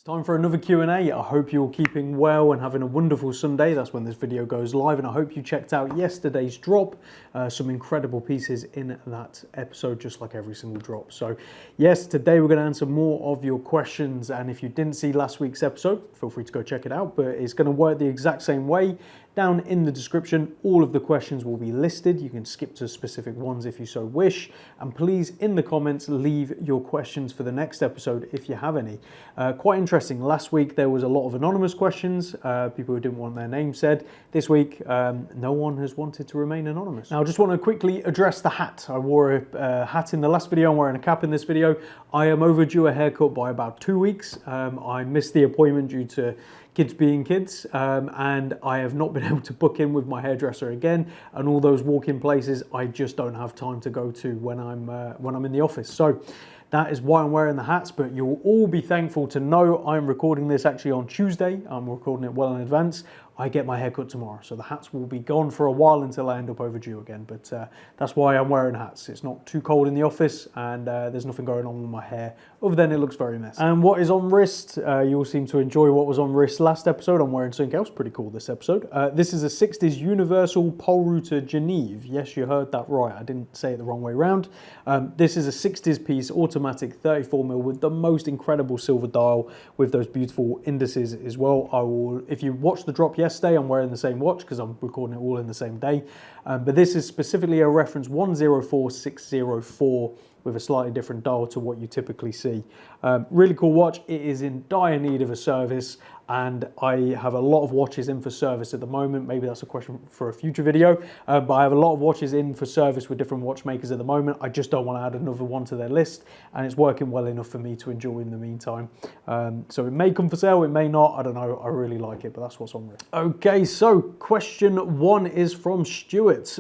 It's time for another Q&A. I hope you're keeping well and having a wonderful Sunday. That's when this video goes live, and I hope you checked out yesterday's drop. Some incredible pieces in that episode, just like every single drop. So yes, today we're going to answer more of your questions, and if you didn't see last week's episode, feel free to go check it out, but it's going to work the exact same way. Down in the description, all of the questions will be listed. You can skip to specific ones if you so wish. And please, in the comments, leave your questions for the next episode if you have any. Quite interesting. Last week, there was a lot of anonymous questions, people who didn't want their name said. This week, no one has wanted to remain anonymous. Now, I just want to quickly address the hat. I wore a hat in the last video. I'm wearing a cap in this video. I am overdue a haircut by about 2 weeks. I missed the appointment due to kids being kids, and I have not been able to book in with my hairdresser again, and all those walk-in places I just don't have time to go to when I'm in the office. So that is why I'm wearing the hats, but you'll all be thankful to know I'm recording this actually on Tuesday. I'm recording it well in advance. I get my haircut tomorrow, so the hats will be gone for a while until I end up overdue again, but that's why I'm wearing hats. It's not too cold in the office, and there's nothing going on with my hair other than it looks very messy. And what is on wrist? You all seem to enjoy what was on wrist last episode. I'm wearing something else pretty cool this episode. This is a 60s Universal Pole Router Geneve. Yes, you heard that right. I didn't say it the wrong way around. This is a 60s piece, automatic 34mm with the most incredible silver dial with those beautiful indices as well. I will, if you watched the drop yesterday, I'm wearing the same watch because I'm recording it all in the same day. But this is specifically a reference 104604 with a slightly different dial to what you typically see. Really cool watch. It is in dire need of a service, and I have a lot of watches in for service at the moment. Maybe that's a question for a future video, but I have a lot of watches in for service with different watchmakers at the moment. I just don't want to add another one to their list, and it's working well enough for me to enjoy in the meantime. So it may come for sale, it may not, I don't know. I really like it, but that's what's on there. Okay, so question one is from Stuart.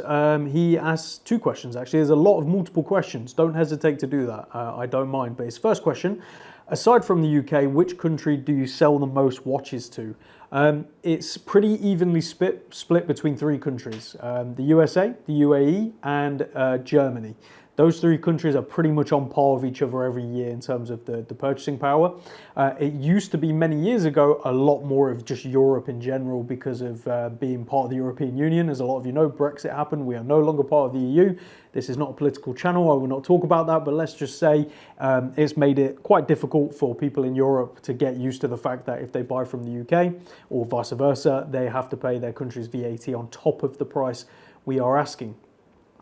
He asks two questions actually. There's a lot of multiple questions. Don't hesitate to do that. I don't mind. But his first question, aside from the UK, which country do you sell the most watches to? It's pretty evenly split between three countries, the USA, the UAE, and Germany. Those three countries are pretty much on par with each other every year in terms of the purchasing power. It used to be many years ago a lot more of just Europe in general because of being part of the European Union. As a lot of you know, Brexit happened. We are no longer part of the EU. This is not a political channel. I will not talk about that, but let's just say it's made it quite difficult for people in Europe to get used to the fact that if they buy from the UK or vice versa, they have to pay their country's VAT on top of the price we are asking.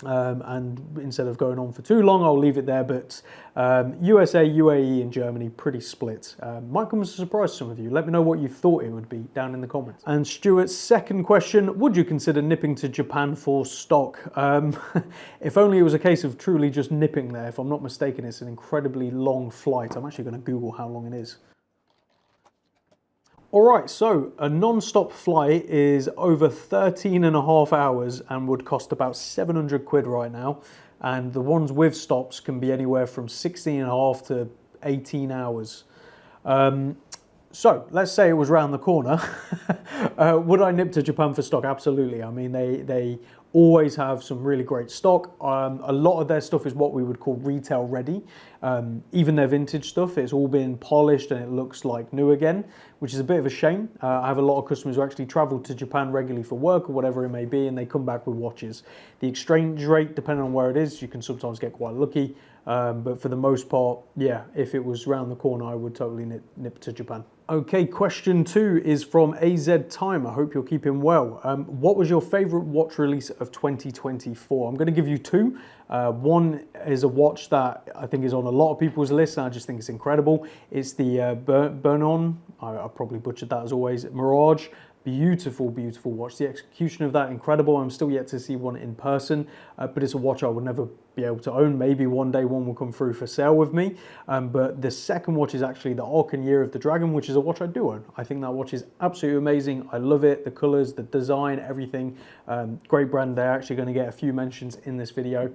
And instead of going on for too long, I'll leave it there, but USA, UAE and Germany pretty split. Might come as a surprise to some of you. Let me know what you thought it would be down in the comments. And Stuart's second question, would you consider nipping to Japan for stock? If only it was a case of truly just nipping there. If I'm not mistaken, it's an incredibly long flight. I'm actually going to Google how long it is. All right, so a non-stop flight is over 13.5 hours and would cost about 700 quid right now. And the ones with stops can be anywhere from 16.5 to 18 hours. So let's say it was round the corner. Would I nip to Japan for stock? Absolutely. I mean, they always have some really great stock. A lot of their stuff is what we would call retail ready. Even their vintage stuff, it's all been polished and it looks like new again, which is a bit of a shame. I have a lot of customers who actually travel to Japan regularly for work or whatever it may be, and they come back with watches. The exchange rate, depending on where it is, you can sometimes get quite lucky. But for the most part, yeah, if it was round the corner, I would totally nip to Japan. Okay, question two is from AZ Time. I hope you're keeping well. What was your favorite watch release of 2024? I'm going to give you two. One is a watch that I think is on a lot of people's lists, and I just think it's incredible. It's the Bernon, I probably butchered that as always, Mirage. Beautiful, beautiful watch. The execution of that, incredible. I'm still yet to see one in person, but it's a watch I would never be able to own. Maybe one day one will come through for sale with me. But the second watch is actually the Arcan Year of the Dragon, which is a watch I do own. I think that watch is absolutely amazing. I love it. The colors, the design, everything. Great brand. They're actually going to get a few mentions in this video.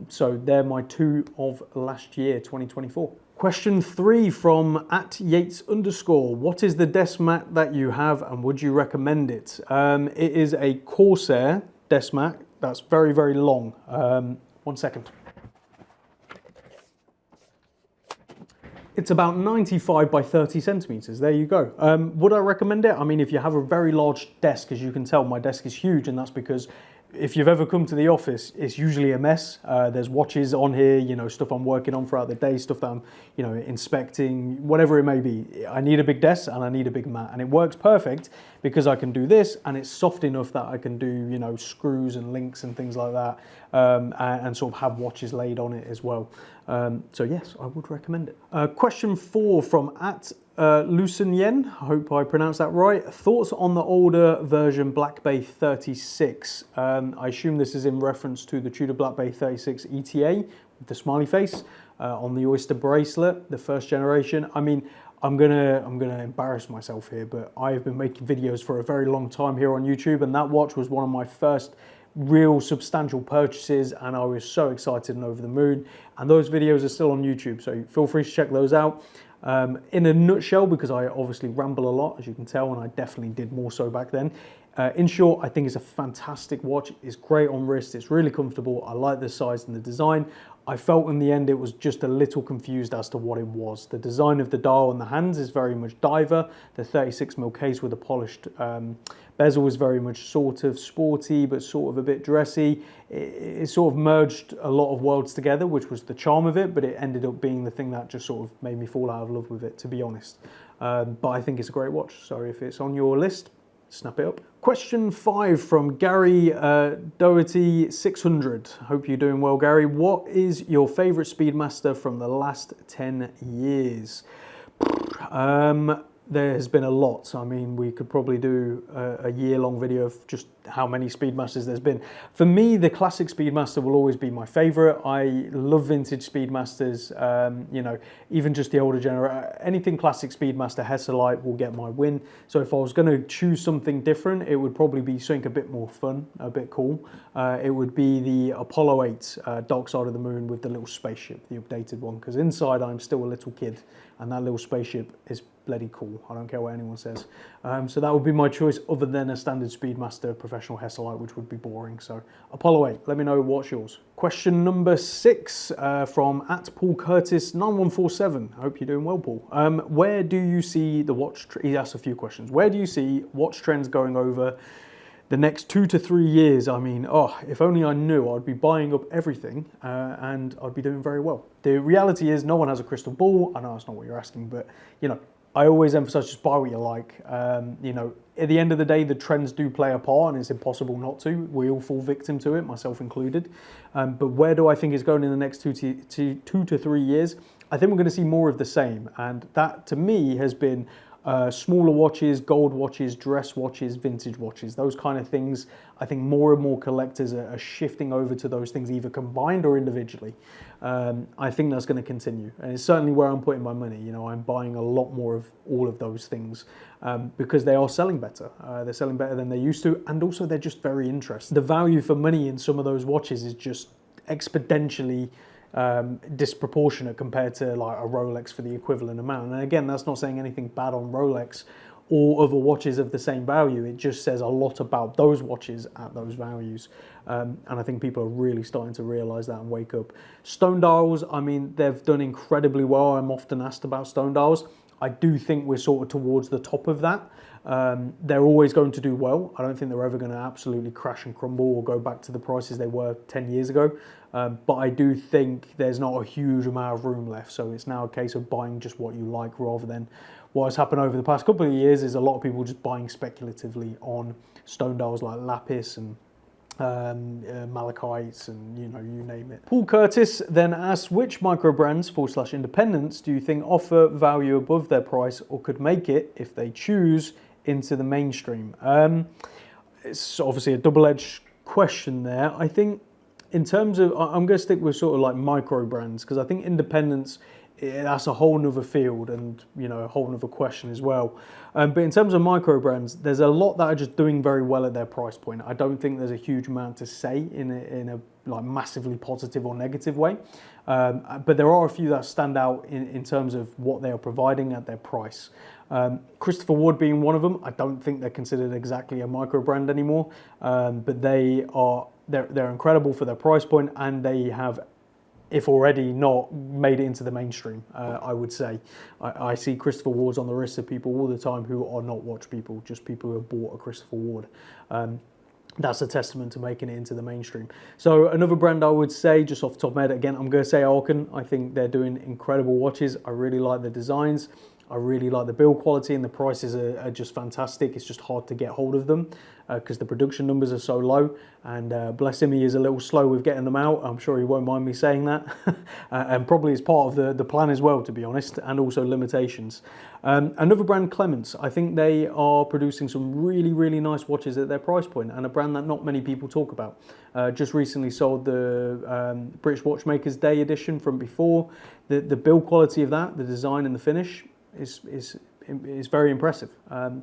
So they're my two of last year, 2024. Question three from @Yates_. What is the desk mat that you have and would you recommend it? It is a Corsair desk mat that's very, very long. 1 second. It's about 95 by 30 centimeters. There you go. Would I recommend it? I mean, if you have a very large desk, as you can tell, my desk is huge, and that's because if you've ever come to the office, it's usually a mess. There's watches on here, you know, stuff I'm working on throughout the day, stuff that I'm, you know, inspecting, whatever it may be. I need a big desk and I need a big mat, and it works perfect because I can do this, and it's soft enough that I can do, you know, screws and links and things like that, and sort of have watches laid on it as well. So yes, I would recommend it. Question 4 from Lucen Yen, I hope I pronounced that right. Thoughts on the older version Black Bay 36? I assume this is in reference to the Tudor Black Bay 36 ETA with the smiley face on the Oyster bracelet, the first generation. I mean, I'm gonna embarrass myself here, but I've been making videos for a very long time here on YouTube, and that watch was one of my first real substantial purchases, and I was so excited and over the moon. And those videos are still on YouTube, so feel free to check those out. In a nutshell, because I obviously ramble a lot, as you can tell, and I definitely did more so back then. In short, I think it's a fantastic watch. It's great on wrist. It's really comfortable. I like the size and the design. I felt in the end it was just a little confused as to what it was. The design of the dial and the hands is very much diver. The 36mm case with a polished bezel was very much sort of sporty, but sort of a bit dressy. It sort of merged a lot of worlds together, which was the charm of it, but it ended up being the thing that just sort of made me fall out of love with it, to be honest. But I think it's a great watch. So if it's on your list, snap it up. Question 5 from Gary Doherty 600. Hope you're doing well, Gary. What is your favorite Speedmaster from the last 10 years? There has been a lot. I mean, we could probably do a year-long video of just how many Speedmasters there's been. For me, the classic Speedmaster will always be my favorite. I love vintage Speedmasters. You know, even just the older generation, anything classic Speedmaster Hesselite will get my win. So if I was going to choose something different, it would probably be something a bit more fun, a bit cool. It would be the Apollo 8 Dark Side of the Moon with the little spaceship, the updated one, because inside I'm still a little kid, and that little spaceship is bloody cool. I don't care what anyone says. So that would be my choice, other than a standard Speedmaster Professional Hesselite, which would be boring. So Apollo 8, let me know what's yours. Question number 6 from Paul Curtis 9147. I hope you're doing well, Paul. Where do you see the watch? He asked a few questions. Where do you see watch trends going over the next 2 to 3 years? I mean, if only I knew, I'd be buying up everything and I'd be doing very well. The reality is no one has a crystal ball. I know that's not what you're asking, but you know, I always emphasize just buy what you like. You know, at the end of the day, the trends do play a part, and it's impossible not to. We all fall victim to it, myself included. But where do I think it's going in the next 2 to 3 years? I think we're going to see more of the same, and that to me has been smaller watches, gold watches, dress watches, vintage watches, those kind of things. I think more and more collectors are shifting over to those things, either combined or individually. I think that's going to continue, and it's certainly where I'm putting my money. You know, I'm buying a lot more of all of those things because they are selling better. They're selling better than they used to, and also they're just very interesting. The value for money in some of those watches is just exponentially disproportionate compared to like a Rolex for the equivalent amount. And again, that's not saying anything bad on Rolex or other watches of the same value. It just says a lot about those watches at those values. And I think people are really starting to realize that and wake up. Stone dials, I mean, they've done incredibly well. I'm often asked about stone dials. I do think we're sort of towards the top of that. They're always going to do well. I don't think they're ever going to absolutely crash and crumble or go back to the prices they were 10 years ago. But I do think there's not a huge amount of room left. So it's now a case of buying just what you like, rather than what has happened over the past couple of years is a lot of people just buying speculatively on stone dials like lapis and malachites and, you know, you name it. Paul Curtis then asks, which micro brands / independents do you think offer value above their price or could make it, if they choose, into the mainstream? It's obviously a double-edged question there. I think in terms of, I'm going to stick with sort of like micro brands, because I think independents, that's a whole nother field and, you know, a whole nother question as well. But in terms of micro brands, there's a lot that are just doing very well at their price point. I don't think there's a huge amount to say in a like massively positive or negative way. But there are a few that stand out in terms of what they are providing at their price. Christopher Ward being one of them. I don't think they're considered exactly a micro brand anymore, but they're incredible for their price point, and they have if already not made it into the mainstream, I would say. I see Christopher Wards on the wrists of people all the time who are not watch people, just people who have bought a Christopher Ward. That's a testament to making it into the mainstream. So another brand I would say, just off the top of my head, again, I'm going to say Orkin. I think they're doing incredible watches. I really like the designs. I really like the build quality, and the prices are just fantastic. It's just hard to get hold of them because the production numbers are so low, and bless him, he is a little slow with getting them out. I'm sure he won't mind me saying that. And probably it's part of the plan as well, to be honest, and also limitations. Another brand, Clements, I think they are producing some really, really nice watches at their price point, and a brand that not many people talk about. Just recently sold the British Watchmakers Day edition from before. The build quality of that, the design and the finish, is very impressive.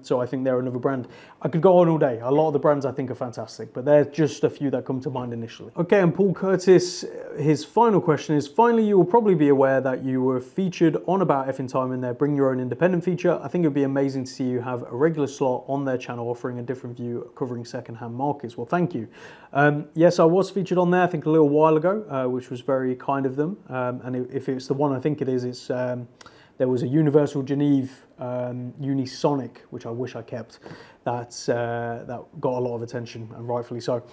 So I think they're another brand. I could go on all day. A lot of the brands I think are fantastic, but they're just a few that come to mind initially. Okay, and Paul Curtis, his final question is, finally, you will probably be aware that you were featured on About Effing Time in their Bring Your Own Independent feature. I think it would be amazing to see you have a regular slot on their channel offering a different view covering second-hand markets. Well, thank you. Yes, I was featured on there, I think a little while ago, which was very kind of them. And if it's the one I think it is, it's... there was a Universal Geneve Unisonic, which I wish I kept, that got a lot of attention, and rightfully so.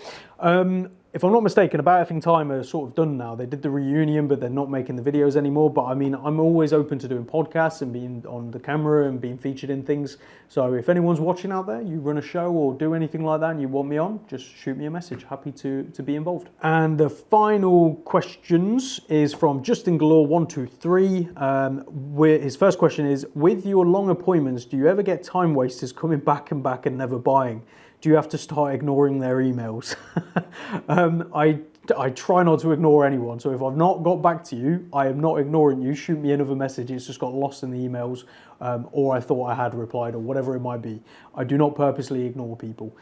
If I'm not mistaken, About Effing Time are sort of done now. They did the reunion, but they're not making the videos anymore. But I mean, I'm always open to doing podcasts and being on the camera and being featured in things. So if anyone's watching out there, you run a show or do anything like that and you want me on, just shoot me a message. Happy to be involved. And the final questions is from Justin Galore 123. His first question is, with your long appointments, do you ever get time wasters coming back and never buying? Do you have to start ignoring their emails? I try not to ignore anyone. So if I've not got back to you, I am not ignoring you. Shoot me another message. It's just got lost in the emails, or I thought I had replied, or whatever it might be. I do not purposely ignore people,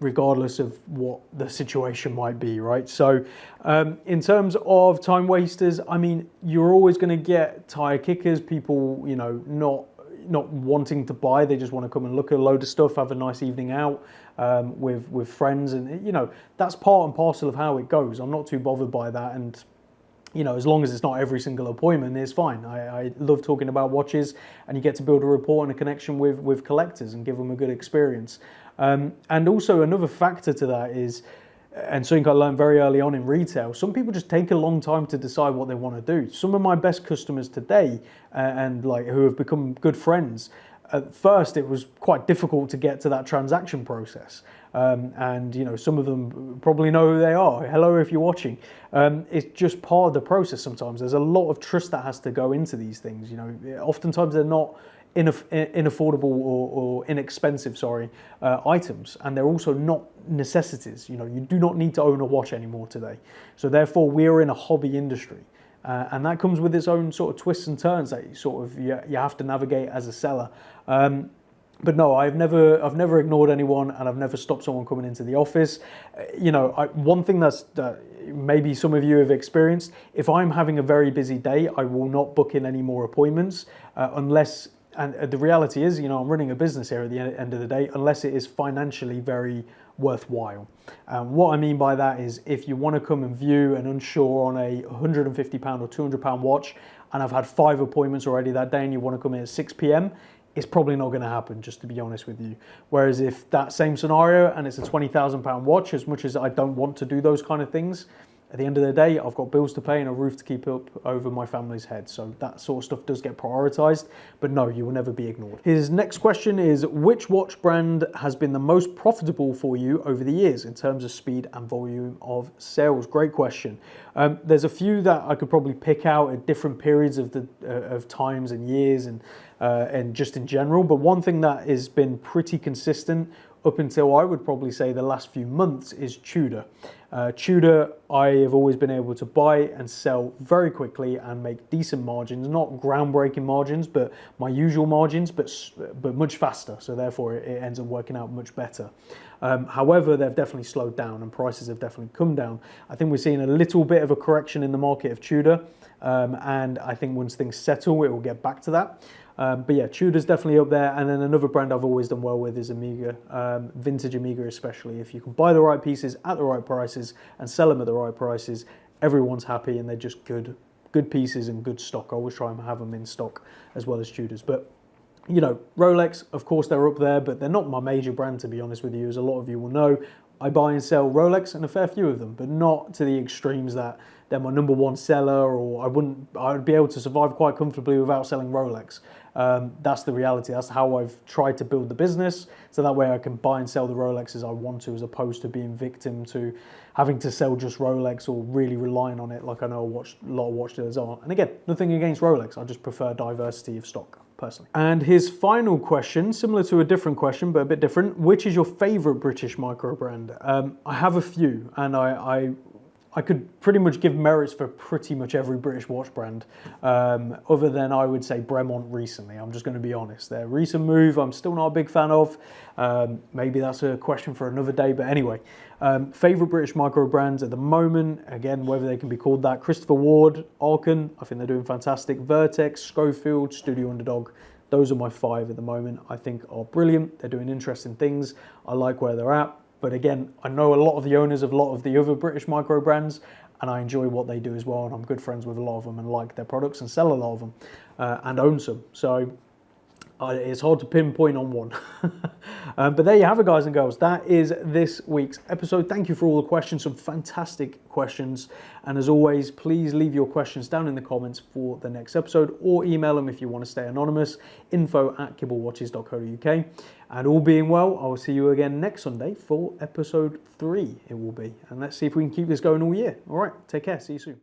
regardless of what the situation might be, right? So in terms of time wasters, I mean, you're always going to get tire kickers, people, you know, not wanting to buy. They just want to come and look at a load of stuff, have a nice evening out with friends, and you know, that's part and parcel of how it goes. I'm not too bothered by that, and you know, as long as it's not every single appointment, it's fine. I love talking about watches, and you get to build a rapport and a connection with collectors and give them a good experience. And also another factor to that is, and something I learned very early on in retail, some people just take a long time to decide what they want to do. Some of my best customers today, and like who have become good friends, at first it was quite difficult to get to that transaction process. And you know, some of them probably know who they are. Hello, if you're watching. It's just part of the process sometimes. There's a lot of trust that has to go into these things. You know, oftentimes they're not inaffordable or inexpensive, items, and they're also not necessities. You know, you do not need to own a watch anymore today. So therefore, we're in a hobby industry, and that comes with its own sort of twists and turns that you have to navigate as a seller. But no, I've never ignored anyone, and I've never stopped someone coming into the office. You know, one thing that maybe some of you have experienced, if I'm having a very busy day, I will not book in any more appointments unless. And the reality is, you know, I'm running a business here at the end of the day, unless it is financially very worthwhile. What I mean by that is, if you want to come and view and unsure on a £150 or £200 watch, and I've had 5 appointments already that day, and you want to come in at 6 p.m, it's probably not going to happen, just to be honest with you. Whereas if that same scenario and it's a £20,000 watch, as much as I don't want to do those kind of things, at the end of the day, I've got bills to pay and a roof to keep up over my family's head. So that sort of stuff does get prioritized, but no, you will never be ignored. His next question is, which watch brand has been the most profitable for you over the years in terms of speed and volume of sales? Great question. There's a few that I could probably pick out at different periods of times and years and just in general. But one thing that has been pretty consistent up until I would probably say the last few months is Tudor. Tudor, I have always been able to buy and sell very quickly and make decent margins, not groundbreaking margins, but my usual margins, but much faster. So therefore it ends up working out much better. However, they've definitely slowed down and prices have definitely come down. I think we're seeing a little bit of a correction in the market of Tudor. And I think once things settle, it will get back to that. But yeah, Tudor's definitely up there. And then another brand I've always done well with is Omega, vintage Omega especially. If you can buy the right pieces at the right prices and sell them at the right prices, everyone's happy and they're just good pieces and good stock. I always try and have them in stock as well as Tudors. But you know, Rolex, of course, they're up there, but they're not my major brand, to be honest with you. As a lot of you will know, I buy and sell Rolex and a fair few of them, but not to the extremes that they're my number one seller, or I would be able to survive quite comfortably without selling Rolex. That's the reality. That's how I've tried to build the business, so that way I can buy and sell the Rolexes I want to, as opposed to being victim to having to sell just Rolex or really relying on it like I know a lot of watch dealers are. And again, nothing against Rolex, I just prefer diversity of stock personally. And his final question, similar to a different question, but a bit different. Which is your favorite British micro brand? I have a few, and I could pretty much give merits for pretty much every British watch brand, other than I would say Bremont recently. I'm just going to be honest. Their recent move, I'm still not a big fan of. Maybe that's a question for another day, but anyway. Favorite British micro brands at the moment, again, whether they can be called that, Christopher Ward, Arkan, I think they're doing fantastic. Vertex, Schofield, Studio Underdog. Those are my 5 at the moment. I think are brilliant. They're doing interesting things. I like where they're at. But again, I know a lot of the owners of a lot of the other British micro brands, and I enjoy what they do as well. And I'm good friends with a lot of them and like their products and sell a lot of them and own some. So it's hard to pinpoint on one. But there you have it, guys and girls. That is this week's episode. Thank you for all the questions, some fantastic questions. And as always, please leave your questions down in the comments for the next episode, or email them if you want to stay anonymous, info@kibblewatches.co.uk. And all being well, I will see you again next Sunday for episode 3, it will be. And let's see if we can keep this going all year. All right, take care. See you soon.